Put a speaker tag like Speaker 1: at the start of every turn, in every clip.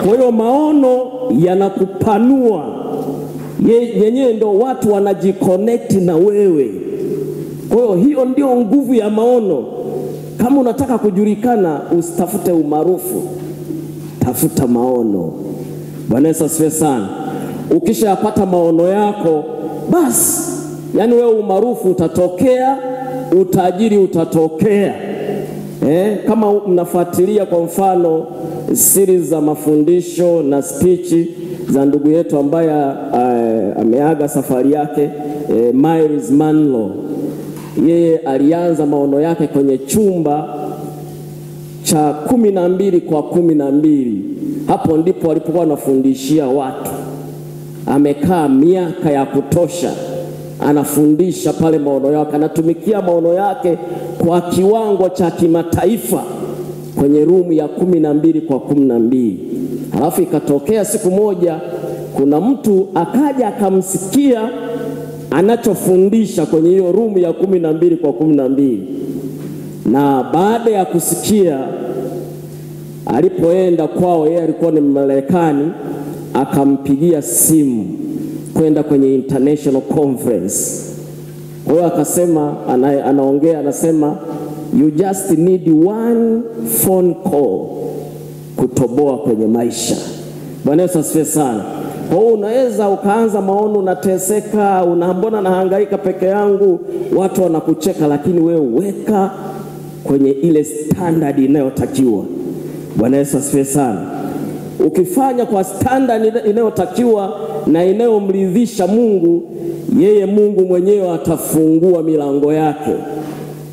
Speaker 1: Kwa hiyo maono yanakupanua. Yenyewe ndo watu wanajiconnect na wewe. Kwa hiyo hiyo ndio nguvu ya maono. Kama unataka kujulikana, usitafute umaarufu, tafuta maono. Bwana Yesu asifiwe sana. Ukishapata maono yako, basi yani wewe umaarufu utatokea, utajiri utatokea. Kama mnafuatilia kwa mfano series za mafundisho na speech za ndugu yetu ambaye ameaga safari yake, Myles Munroe. Yeye alianza maono yake kwenye chumba cha 12 kwa 12. Hapo ndipo alipokuwa anafundishia watu. Amekaa miaka ya kutosha anafundisha pale maono yake, anatumikia maono yake kwa kiwango cha kimataifa kwenye room ya 12 kwa 12. Halafu ikatokea siku moja kuna mtu akaja akamsikia anachofundisha kwenye hiyo room ya 12 kwa 12. Na baada ya kusikia, alipoenda kwao, yeye alikuwa ni Marekani, akampigia simu kwenda kwenye international conference. Kwa hiyo akasema, anaongea anasema, you just need one phone call kutoboa kwenye maisha. Bwana Yesu asifiwe sana. Kwa hiyo unaweza ukaanza maono, unateseka, unaambona nahangaika peke yangu, watu wanakucheka, lakini wewe weka kwenye ile standard inayotakiwa. Bwana Yesu asifiwe sana. Ukifanya kwa standard inayotakiwa na inayomridhisha Mungu, yeye Mungu mwenyewe atafungua milango yake.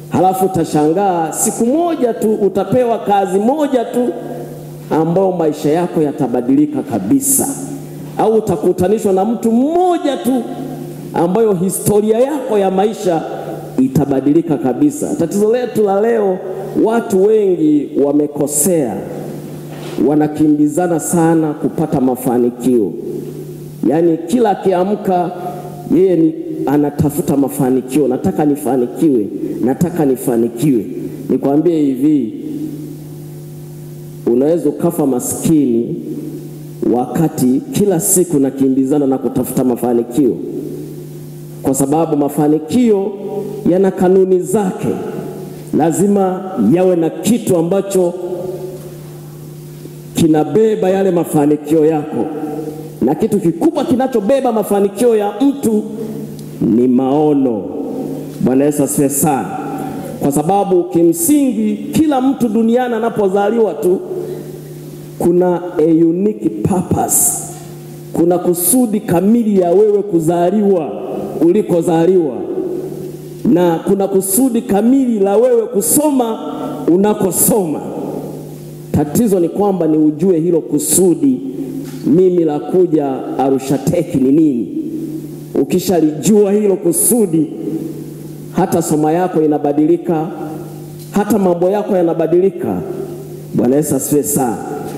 Speaker 1: Halafu utashangaa siku moja tu utapewa kazi moja tu ambao maisha yako yatabadilika kabisa. Au utakutanishwa na mtu mmoja tu ambayo historia yako ya maisha itabadilika kabisa. Tatizo letu la leo, watu wengi wamekosea. Wanakimbizana sana kupata mafanikio. Yaani kila akiamka yeye anatafuta mafanikio. Nataka nifanikiwe, nataka nifanikiwe. Nikwambie hivi, unaweza ukafa maskini wakati kila siku nakimbizana na kutafuta mafanikio. Kwa sababu mafanikio yana kanuni zake. Lazima yawe na kitu ambacho kinabeba yale mafanikio yako. Na kitu kikubwa kinachobeba mafanikio ya mtu ni maono. Bwana Yesu asifiwe sana. Kwa sababu kimsingi kila mtu duniani anapozaliwa tu kuna a unique purpose. Kuna kusudi kamili ya wewe kuzaliwa ulikozaliwa. Na kuna kusudi kamili la wewe kusoma unakosoma. Tatizo ni kwamba ni ujue hilo kusudi mimi la kuja Arusha Tech ni nini. Ukishalijua hilo kusudi, hata soma yako inabadilika, hata mambo yako yanabadilika. Bwana Yesu asifiwe sana.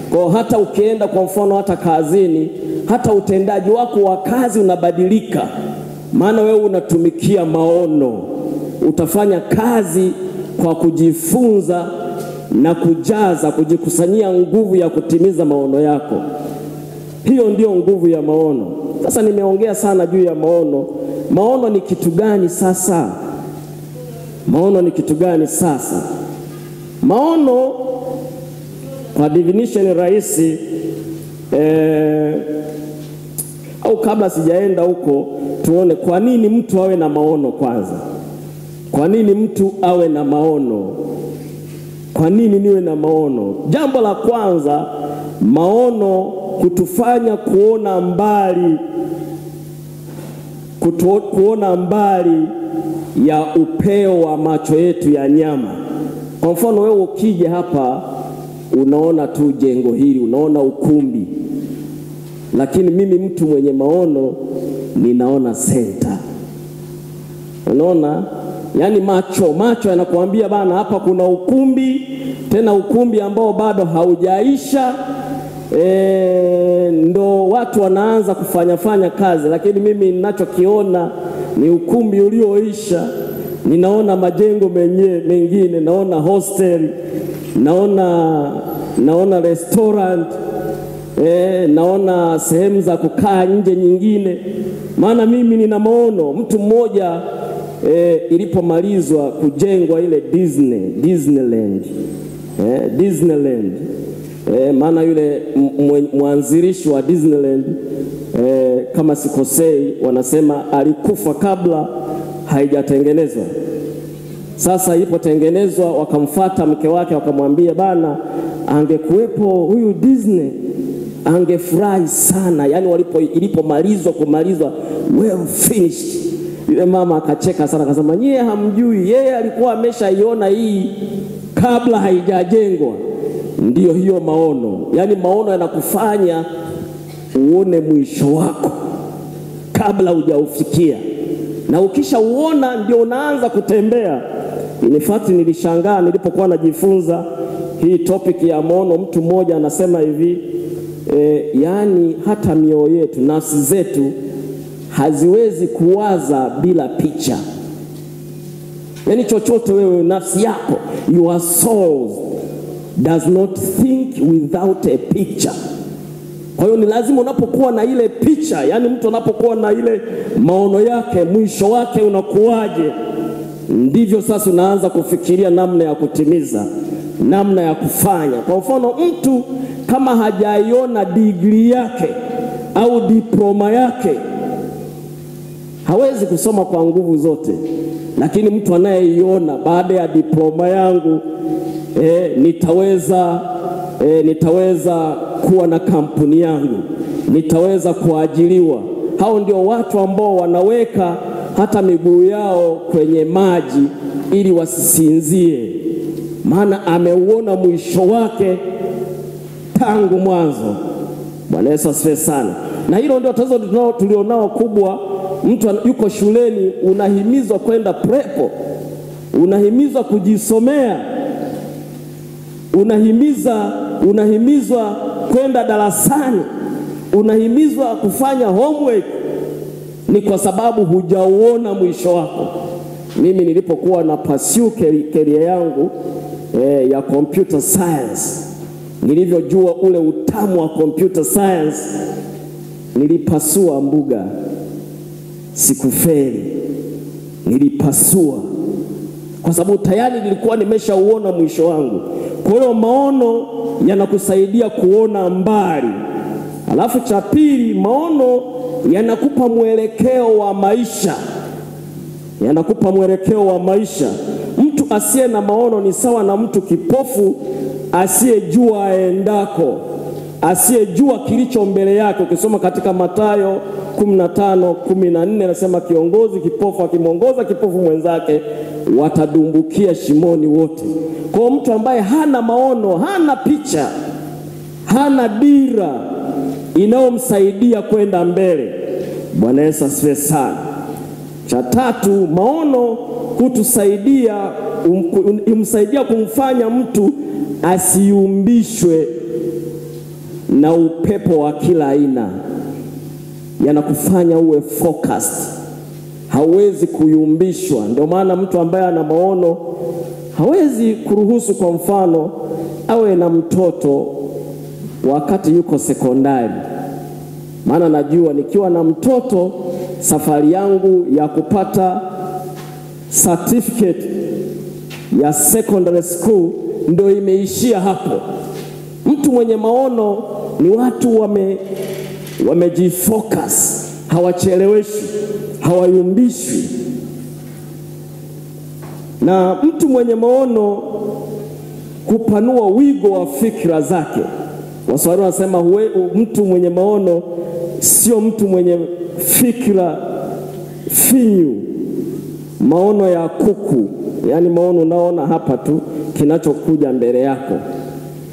Speaker 1: Kwa hata ukienda kwa mfano hata kazini, hata utendaji wako wa kazi unabadilika. Maana wewe unatumikia maono. Utafanya kazi kwa kujifunza na kujaza, kujikusanyia nguvu ya kutimiza maono yako. Hiyo ndio nguvu ya maono. Sasa nimeongea sana juu ya maono. Maono ni kitu gani sasa? Maono ni kitu gani sasa? Maono kwa definition rahisi, au kabla sijaenda huko, tuone kwa nini mtu awe na maono kwanza. Kwa nini mtu awe na maono? Kwa nini niwe na maono? Jambo la kwanza, maono kutufanya kuona mbali, kuona mbali ya upeo wa macho yetu ya nyama. Kwa mfano wewe ukija hapa unaona tu jengo hili, unaona ukumbi. Lakini mimi mtu mwenye maono ninaona center. Unaona? Yaani macho yanakuambia bana, hapa kuna ukumbi, tena ukumbi ambao bado haujaisha. Ndo watu wanaanza kufanya kazi, lakini mimi ninachokiona ni ukumbi ulioisha. Ninaona majengo mengine, naona hostel, naona restaurant. naona sehemu za kukaa nje nyingine, maana mimi nina maono. Mtu mmoja ilipomalizwa kujengwa ile Disneyland, maana yule mwanzilishi wa Disneyland kama sikosei, wanasema alikufa kabla haijatengenezwa. Sasa ilipotengenezwa, wakamfuata mke wake wakamwambia, bana, angekuwepo huyu Disney angefurahi sana. Yani ilipomalizwa well finished, yule mama akacheka sana, akasema, nyie hamjui, yeye alikuwa ameshaiona hii kabla haijajengwa. Ndiyo hiyo maono. Yani maono yanakufanya uone mwisho wako kabla hujaufikia, na ukisha uona ndio unaanza kutembea. In fact, nilishangaa nilipokuwa najifunza hii topic ya maono. Mtu mmoja anasema hivi, yani hata mioyo yetu, nafsi zetu haziwezi kuwaza bila picha. Yani chochote wewe, nafsi yako, your soul does not think without a picture. Kwa hiyo ni lazima unapokuwa na ile picha, yani mtu anapokuwa na ile maono yake, mwisho wake unakuwaje, ndivyo sasa unaanza kufikiria namna ya kutimiza, namna ya kufanya. Kwa mfano, mtu kama hajaiona degree yake au diploma yake, hawezi kusoma kwa nguvu zote. Lakini mtu anayeiona, baada ya diploma yangu nitaweza kuwa na kampuni yangu, nitaweza kuajiriwa. Hao ndio watu ambao wanaweka hata miguu yao kwenye maji ili wasisinzie, maana ameuona mwisho wake tangu mwanzo. Bwana Yesu asifiwe sana. Na hilo ndio tatizo tulionao kubwa. Mtu yuko shuleni, unahimizwa kwenda prepo, unahimizwa kujisomea, unahimizwa kwenda darasani, unahimizwa kufanya homework. Ni kwa sababu hujauona mwisho wako. Mimi nilipokuwa na pursue career yangu ya computer science, nilivyojua ule utamu wa computer science, nilipasua mbuga, sikufeli, nilipasua kwa sababu tayari nilikuwa nimeshauona mwisho wangu. Kwa hiyo maono yanakusaidia kuona mbali. Alafu cha pili, maono yanakupa mwelekeo wa maisha. Mtu asiye na maono ni sawa na mtu kipofu asiyejua aendako, asiyejua kilicho mbele yake. Ukisoma katika Mathayo 15:14 anasema, kiongozi kipofu akimwongoza kipofu mwenzake watadumbukia shimoni wote. Kwa mtu ambaye hana maono, hana picha, hana dira inayomsaidia kwenda mbele. Bwana Yesu asifiwe sana. Cha tatu, maono imsaidia kumfanya mtu asiumbishwe na upepo wa kila aina. Yanakufanya uwe focused, hauwezi kuyumbishwa. Ndio maana mtu ambaye ana maono hawezi kuruhusu, kwa mfano, awe na mtoto wakati yuko sekondari. Maana najua nikiwa na mtoto, safari yangu ya kupata certificate ya secondary school ndio imeishia hapo. Mtu mwenye maono ni watu wamejifocus, hawacheleweshi, hawayumbishwi. Na mtu mwenye maono kupanua wigo wa fikra zake. Waswahili wanasema mtu mwenye maono sio mtu mwenye fikra finyu, maono ya kuku. Yani maono unaona hapa tu kinachokuja mbele yako.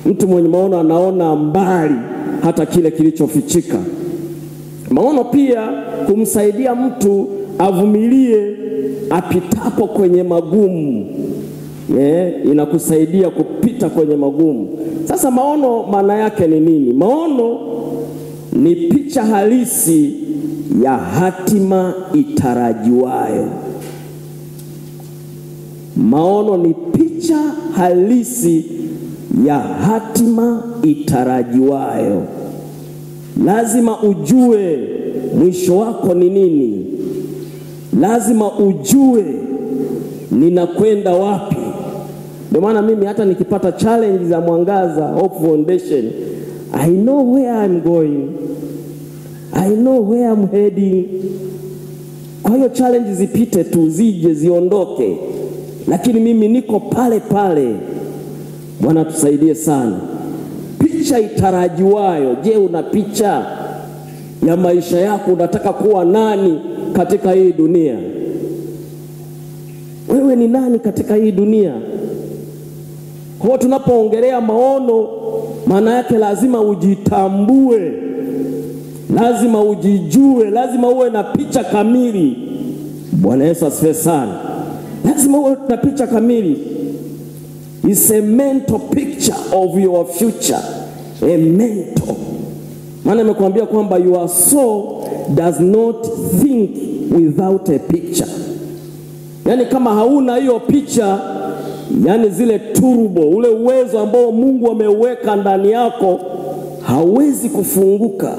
Speaker 1: Mtu mwenye maono anaona mbali hata kile kilichofichika. Maono pia kumsaidia mtu avumilie apitapo kwenye magumu. Inakusaidia kupita kwenye magumu. Sasa maono maana yake ni nini? Maono ni picha halisi ya hatima itarajiwayo. Maono ni picha halisi ya hatima itarajiwayo. Lazima ujue mwisho wako ni nini. Lazima ujue ninakwenda wapi. Ndio maana mimi hata nikipata challenge za Mwangaza Hope Foundation, I know where I'm going. I know where I'm heading. Kwa hiyo challenge zipite tu, zije ziondoke, lakini mimi niko pale pale. Bwana tusaidie sana. Picha itarajiwayo. Je, una picha ya maisha yako? Unataka kuwa nani katika hii dunia? Wewe ni nani katika hii dunia? Kwa tunapoongelea maono, maana yake lazima ujitambue, lazima ujijue, lazima uwe na picha kamili. Bwana Yesu asifiwe sana. Lazima uwe na picha kamili. It's a mental picture of your future. A mental. Maana nimekuambia kwamba your soul does not think without a picture. Yani kama hauna hiyo picha, yani zile turbo, ule uwezo ambao Mungu ameuweka ndani yako, hauwezi kufunguka.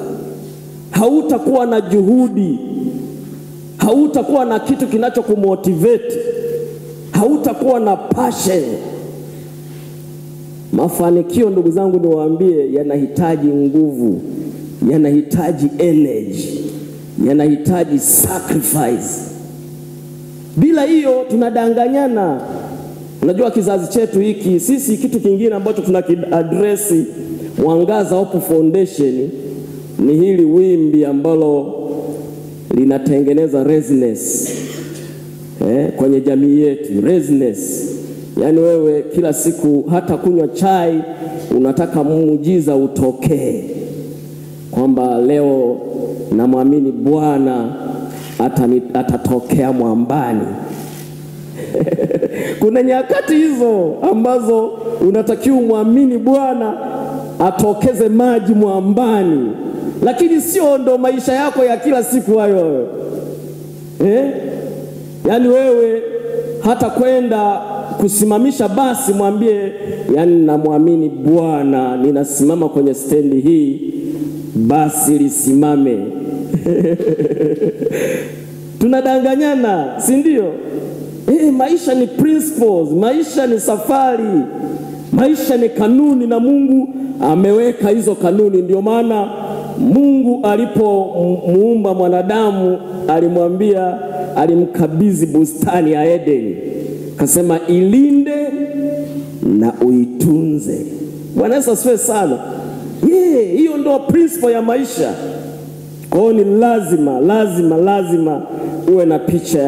Speaker 1: Hautakuwa na juhudi, hautakuwa na kitu kinachokumotivate, hautakuwa na passion. Mafanikio, ndugu zangu, niwaambie, yanahitaji nguvu, yanahitaji energy, yanahitaji sacrifice. Bila hiyo tunadanganyana. Unajua kizazi chetu hiki, sisi kitu kingine ambacho tunakiaddress Mwangaza Hope Foundation ni hili wimbi ambalo linatengeneza restlessness kwenye jamii yetu. Restlessness, yani wewe kila siku hata kunywa chai unataka muujiza utokee, kwamba leo namwamini Bwana atatokea mwambani. Kuna nyakati hizo ambazo unatakiwa muamini Bwana atokeze maji mwambani, lakini sio ndo maisha yako ya kila siku hayo. Yani wewe hata kwenda kusimamisha basi mwambie, yani namwamini Bwana, ninasimama kwenye stendi hii, basi lisimame. Tunadanganyana, si ndio? Maisha ni principles, maisha ni safari, maisha ni kanuni, na Mungu ameweka hizo kanuni. Ndio maana Mungu alipomuumba mwanadamu alimwambia, alimkabidhi bustani ya Eden, akasema ilinde na uitunze. Bwana Yesu asifiwe sana. Hiyo ndio principle ya maisha. Kwa hiyo ni lazima uwe na picha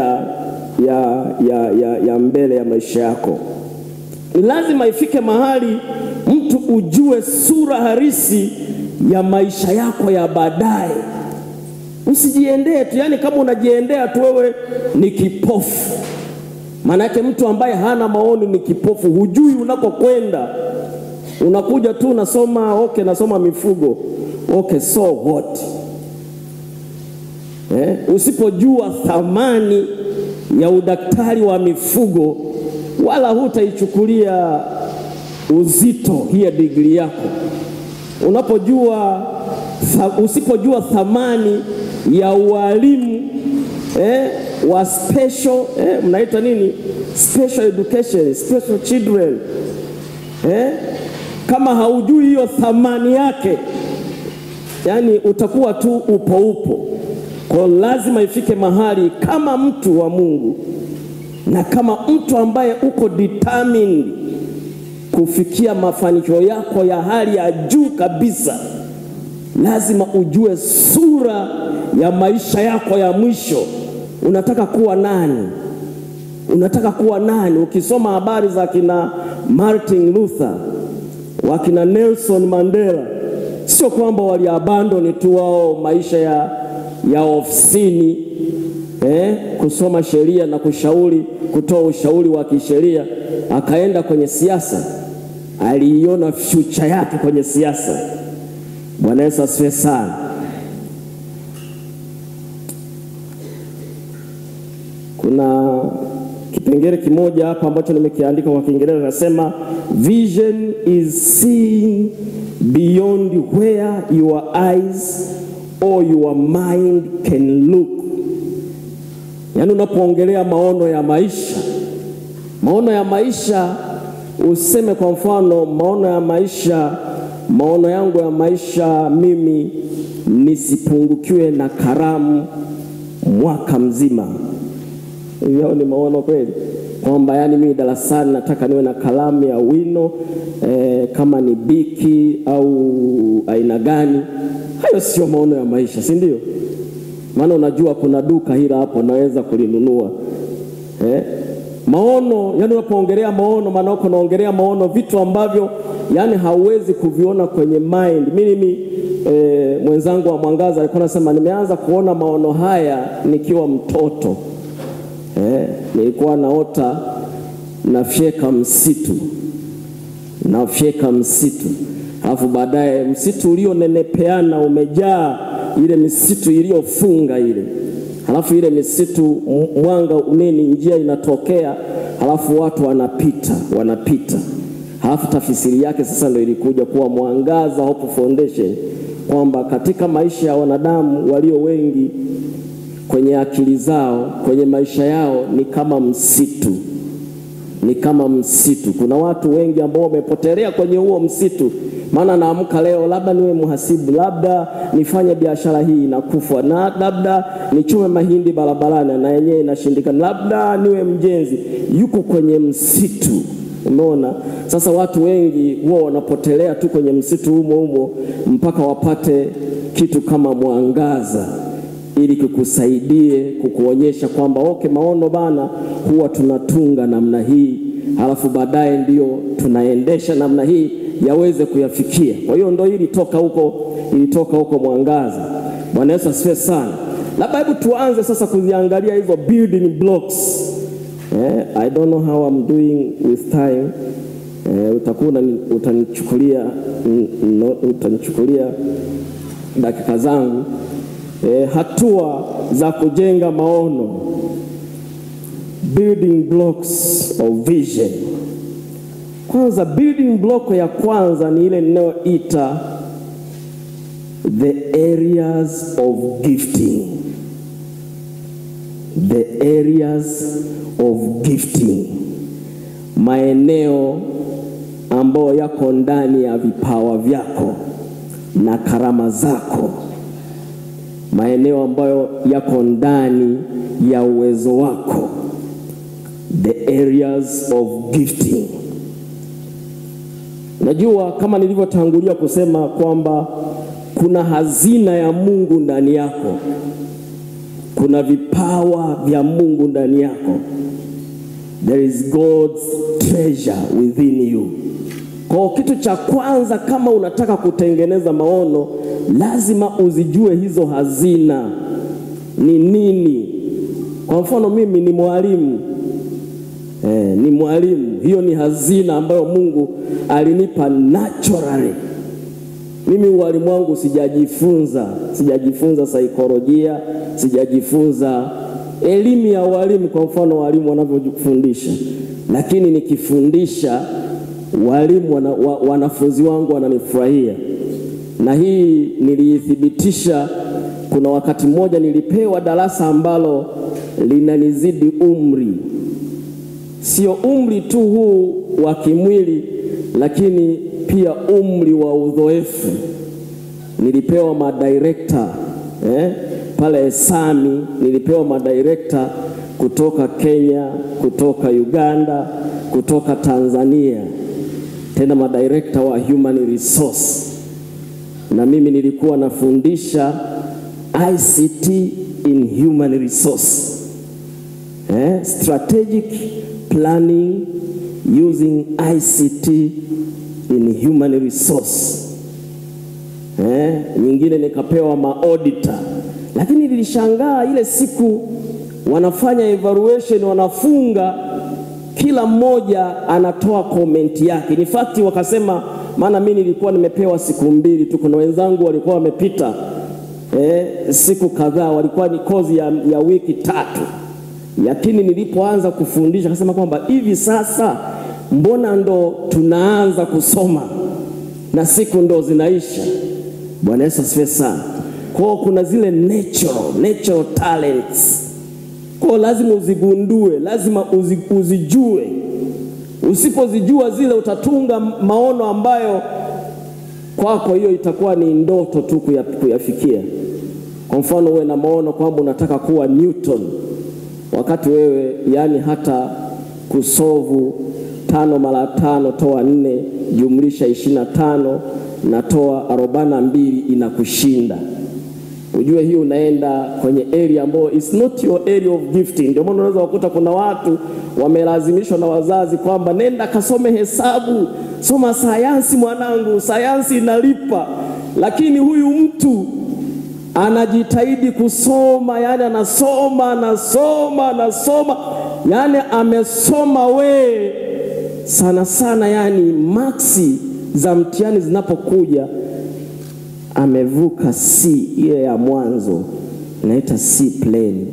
Speaker 1: ya mbele ya maisha yako. Ni lazima ifike mahali mtu ujue sura halisi ya maisha yako ya baadaye. Usijiendee tu, yani kama unajiendea tu wewe ni kipofu. Maana yake mtu ambaye hana maono ni kipofu, hujui unakokwenda. Unakuja tu unasoma, nasoma mifugo. So what? Usipojua thamani ya udaktari wa mifugo, wala hutaichukulia uzito hii degree yako. Usipojua thamani ya ualimu wa special, mnaita nini? Special education, special children. Kama haujui hiyo thamani yake, yani utakuwa tu upo. Kwa lazima ifike mahali kama mtu wa Mungu na kama mtu ambaye uko determined kufikia mafanikio yako ya hali ya juu kabisa, lazima ujue sura ya maisha yako ya mwisho. Unataka kuwa nani? Unataka kuwa nani? Ukisoma habari za kina Martin Luther, wakina Nelson Mandela, sio kwamba waliabandon tu wao maisha ya ofisini, kusoma sheria na kutoa ushauri wa kisheria, akaenda kwenye siasa. Aliiona future yake kwenye siasa. Bwana Yesu asifiwe sana. Kuna kipengele kimoja hapa ambacho nimekiandika kwa Kiingereza, nasema vision is seeing beyond where your eyes or your mind can look. Yaani unapoongelea maono ya maisha, useme kwa mfano maono yangu ya maisha mimi nisipungukiwe na karamu mwaka mzima. Hiyo ni maono kweli? Kwamba yani mimi darasani nataka niwe na kalamu ya wino kama ni biki au aina gani. Hayo sio maono ya maisha, si ndio? Maana unajua kuna duka hila hapo naweza kulinunua. Maono, yani unapoongelea maono maana uko naongelea maono vitu ambavyo yani hauwezi kuviona kwenye mind. Mimi mwenzangu wa Mwangaza alikuwa anasema nimeanza kuona maono haya nikiwa mtoto. Nilikuwa naota nafyeka msitu. Alafu baadaye msitu ulionenepeana umejaa ile misitu iliyofunga ile. Alafu ile misitu mwanga uneni njia inatokea, alafu watu wanapita. Alafu tafsiri yake sasa ndio ilikuja kuwa Mwangaza Hope Foundation, kwamba katika maisha ya wanadamu walio wengi kwenye akili zao, kwenye maisha yao ni kama msitu. Kuna watu wengi ambao wamepotelea kwenye huo msitu. Maana naamka leo labda niwe mhasibu, labda nifanye biashara hii inakufa, na labda nichume mahindi barabarani na yenyewe inashindikana, labda niwe mjenzi. Yuko kwenye msitu. Umeona? Sasa watu wengi wao wanapotelea tu kwenye msitu humo mpaka wapate kitu kama Mwangaza ili kukusaidie, kukuonyesha kwamba maono bana huwa tunatunga namna hii, halafu baadaye ndio tunaendesha namna hii yaweze kuyafikia. Kwa hiyo ndio ilitoka huko Mwangaza. Bwana Yesu asifiwe sana. Labda hebu tuanze sasa kuziangalia hizo building blocks. I don't know how I'm doing with time. Utanichukulia dakika zangu. Hatua za kujenga maono, building blocks of vision. Kwanza, building block ya kwanza ni ile ninayoita the areas of gifting. The areas of gifting, maeneo ambayo yako ndani ya vipawa vyako na karama zako, maeneo ambayo yako ndani ya uwezo wako, the areas of gifting. Najua kama nilivyotangulia kusema kwamba kuna hazina ya Mungu ndani yako, kuna vipawa vya Mungu ndani yako. There is God's treasure within you. Kwa kitu cha kwanza, kama unataka kutengeneza maono, lazima uzijue hizo hazina ni nini. Kwa mfano mimi ni mwalimu. Hiyo ni hazina ambayo Mungu alinipa naturally. Mimi walimu wangu sijajifunza saikolojia, sijajifunza elimu ya walimu kwa mfano walimu wanavyofundisha. Lakini nikifundisha walimu wanafunzi wangu wananifurahia. Na hii nilithibitisha. Kuna wakati mmoja nilipewa darasa ambalo linanizidi umri. Sio umri tu huu wa kimwili, lakini pia umri wa udhoefu. Nilipewa madirector pale Sami, nilipewa madirector kutoka Kenya, kutoka Uganda, kutoka Tanzania, tena madirector wa human resource. Na mimi nilikuwa nafundisha ICT in human resource, strategic planning using ICT in human resource. Nyingine nikapewa maauditor. Lakini nilishangaa ile siku wanafanya evaluation, wanafunga, kila mmoja anatoa comment yake. In fact wakasema, maana mimi nilikuwa nimepewa siku 2 tu, kuna wenzangu walikuwa wamepita siku kadhaa, walikuwa ni kozi ya wiki 3. Lakini nilipoanza kufundisha akasema kwamba hivi sasa mbona ndo tunaanza kusoma na siku ndo zinaisha. Bwana Yesu asifiwe sana. Kwa kuna zile natural talents. Kwa lazima uzigundue, lazima uzijue. Usipozijua zile utatunga maono ambayo kwako hiyo itakuwa ni ndoto tu kuyafikia. Kwa mfano wewe na maono kwamba unataka kuwa Newton, wakati wewe yani hata kusolve 5 mara 5 toa 4 jumlisha 25 na toa 42 inakushinda. Ujue hiyo unaenda kwenye area ambayo is not your area of gifting. Ndio maana unaweza kukuta kuna watu wamelazimishwa na wazazi kwamba nenda kasome hesabu, soma sayansi mwanangu, sayansi inalipa. Lakini huyu mtu anajitahidi kusoma, yani anasoma, yani amesoma sana, yani maksi za mtihani zinapokuja amevuka C ile ya mwanzo, inaita C plane.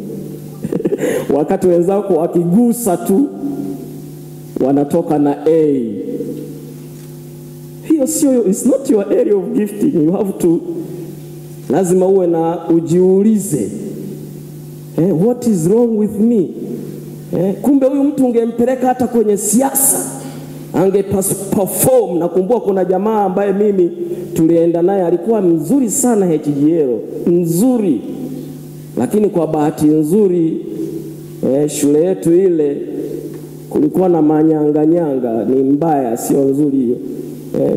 Speaker 1: Wakati wenzako wakigusa tu wanatoka na A. Hiyo sio, it's not your area of gifting. You have to, lazima uwe na ujiulize, what is wrong with me? Kumbe huyu mtu ungempeleka hata kwenye siasa angeperform. Nakumbuka kuna jamaa ambaye mimi tulienda naye alikuwa mzuri sana HGL, mzuri. Lakini kwa bahati nzuri shule yetu ile kulikuwa na manyanga, ni mbaya, sio nzuri hiyo.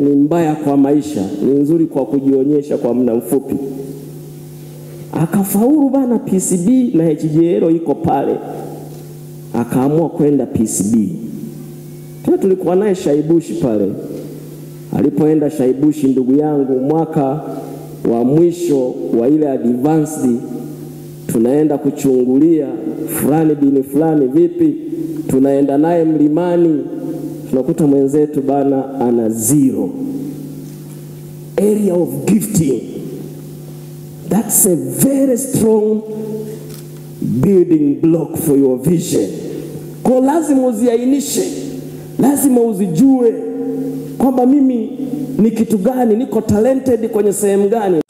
Speaker 1: Ni mbaya kwa maisha, ni nzuri kwa kujionyesha kwa muda mfupi. Akafaulu bana PCB na HGL iko pale. Akaamua kwenda PCB. Tena tulikuwa naye Shaibushi pale. Alipoenda Shaibushi, ndugu yangu, mwaka wa mwisho wa ile advanced, tunaenda kuchungulia fulani bini fulani vipi, tunaenda naye mlimani, tunakuta mwenzetu bana ana 0 area of gifting. That's a very strong building block for your vision. Kwa lazima uziainishe, lazima uzijue kwamba mimi ni kitu gani, niko talented kwenye sehemu gani.